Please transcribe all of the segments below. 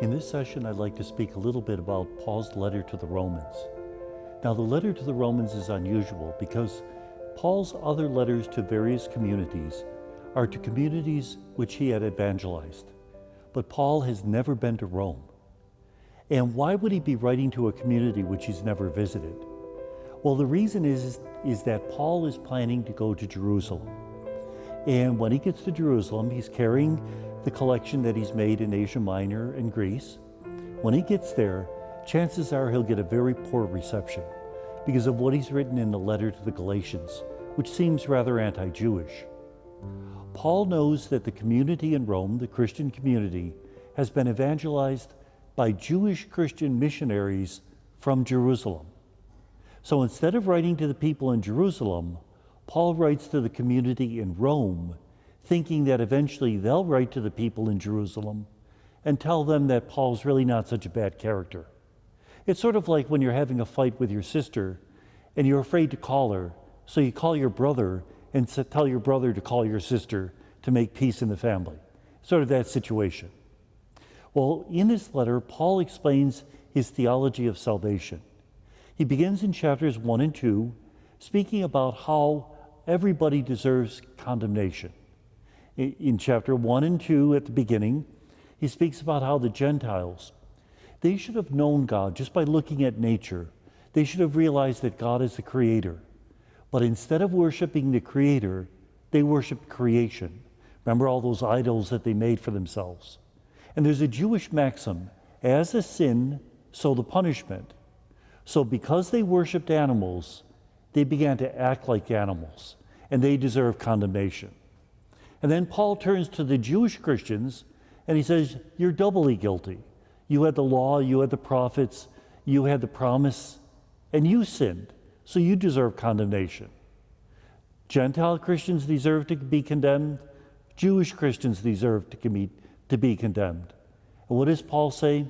In this session, I'd like to speak a little bit about Paul's letter to the Romans. Now, the letter to the Romans is unusual because Paul's other letters to various communities are to communities which he had evangelized. But Paul has never been to Rome. And why would he be writing to a community which he's never visited? Well, the reason is that Paul is planning to go to Jerusalem. And when he gets to Jerusalem, he's carrying the collection that he's made in Asia Minor and Greece. When he gets there, chances are he'll get a very poor reception because of what he's written in the letter to the Galatians, which seems rather anti-Jewish. Paul knows that the community in Rome, the Christian community, has been evangelized by Jewish Christian missionaries from Jerusalem. So instead of writing to the people in Jerusalem, Paul writes to the community in Rome, thinking that eventually they'll write to the people in Jerusalem and tell them that Paul's really not such a bad character. It's sort of like when you're having a fight with your sister and you're afraid to call her, so you call your brother and tell your brother to call your sister to make peace in the family. Sort of that situation. Well, in this letter, Paul explains his theology of salvation. He begins in chapters 1 and 2, speaking about how everybody deserves condemnation. In chapter 1 and 2 at the beginning, he speaks about how the Gentiles, they should have known God just by looking at nature. They should have realized that God is the creator. But instead of worshiping the creator, they worshiped creation. Remember all those idols that they made for themselves. And there's a Jewish maxim, as the sin, so the punishment. So because they worshiped animals, they began to act like animals, and they deserve condemnation. And then Paul turns to the Jewish Christians, and he says, you're doubly guilty. You had the law, you had the prophets, you had the promise, and you sinned, so you deserve condemnation. Gentile Christians deserve to be condemned. Jewish Christians deserve to be condemned. And what does Paul say?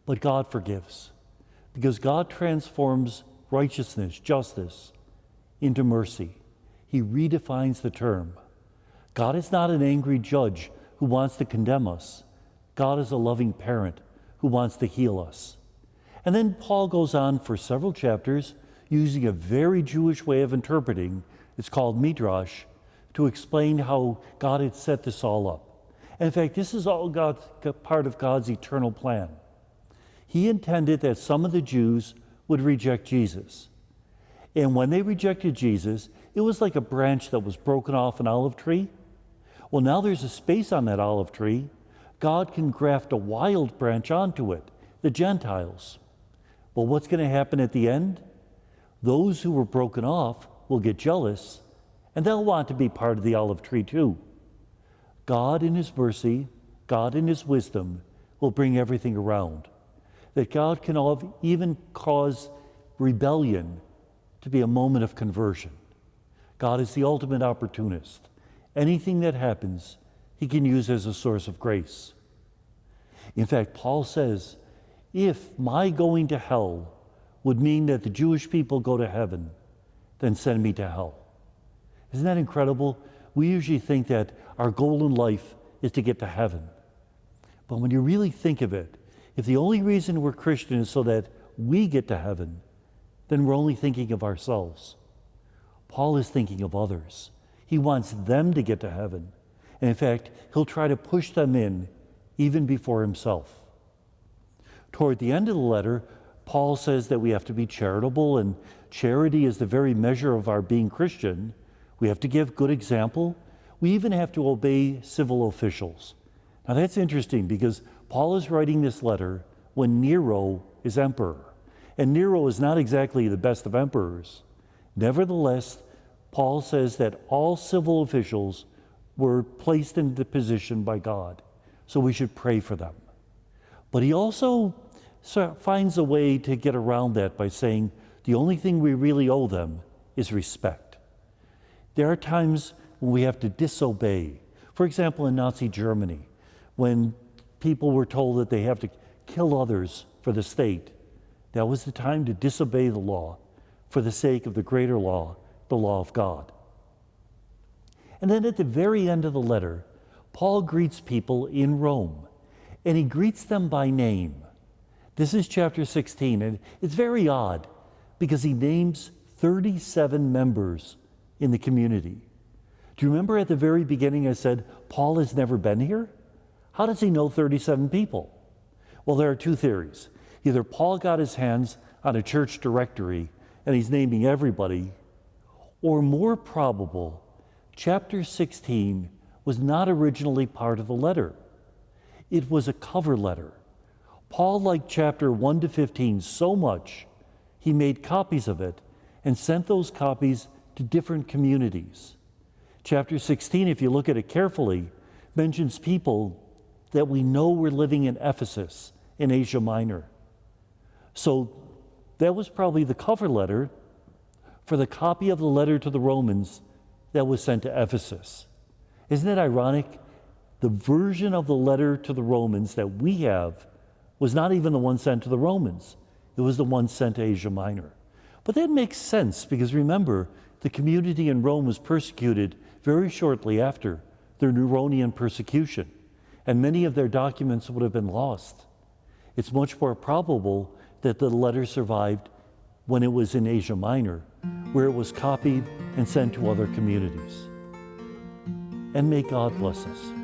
But God forgives, because God transforms righteousness, justice, into mercy. He redefines the term. God is not an angry judge who wants to condemn us. God is a loving parent who wants to heal us. And then Paul goes on for several chapters using a very Jewish way of interpreting, it's called midrash, to explain how God had set this all up. And in fact, this is all part of God's eternal plan. He intended that some of the Jews would reject Jesus. And when they rejected Jesus, it was like a branch that was broken off an olive tree. Well, now there's a space on that olive tree. God can graft a wild branch onto it, the Gentiles. Well, what's going to happen at the end? Those who were broken off will get jealous, and they'll want to be part of the olive tree too. God in His mercy, God in His wisdom, will bring everything around. That God can even cause rebellion to be a moment of conversion. God is the ultimate opportunist. Anything that happens, He can use as a source of grace. In fact, Paul says, if my going to hell would mean that the Jewish people go to heaven, then send me to hell. Isn't that incredible? We usually think that our goal in life is to get to heaven. But when you really think of it, if the only reason we're Christian is so that we get to heaven, then we're only thinking of ourselves. Paul is thinking of others. He wants them to get to heaven. And in fact, he'll try to push them in even before himself. Toward the end of the letter, Paul says that we have to be charitable, and charity is the very measure of our being Christian. We have to give good example. We even have to obey civil officials. Now that's interesting because Paul is writing this letter when Nero is emperor. And Nero is not exactly the best of emperors. Nevertheless, Paul says that all civil officials were placed into position by God, so we should pray for them. But he also finds a way to get around that by saying the only thing we really owe them is respect. There are times when we have to disobey. For example, in Nazi Germany, when people were told that they have to kill others for the state, that was the time to disobey the law for the sake of the greater law, the law of God. And then at the very end of the letter, Paul greets people in Rome. and he greets them by name. This is chapter 16, and it's very odd because he names 37 members in the community. Do you remember at the very beginning I said, Paul has never been here? How does he know 37 people? Well, there are two theories. Either Paul got his hands on a church directory and he's naming everybody, or more probable, chapter 16 was not originally part of the letter. It was a cover letter. Paul liked chapter 1 to 15 so much, he made copies of it and sent those copies to different communities. Chapter 16, if you look at it carefully, mentions people that we know were living in Ephesus in Asia Minor. So that was probably the cover letter for the copy of the letter to the Romans that was sent to Ephesus. Isn't it ironic? The version of the letter to the Romans that we have was not even the one sent to the Romans. It was the one sent to Asia Minor. But that makes sense because remember, the community in Rome was persecuted very shortly after their Neronian persecution, and many of their documents would have been lost. It's much more probable that the letter survived when it was in Asia Minor, where it was copied and sent to other communities. And may God bless us.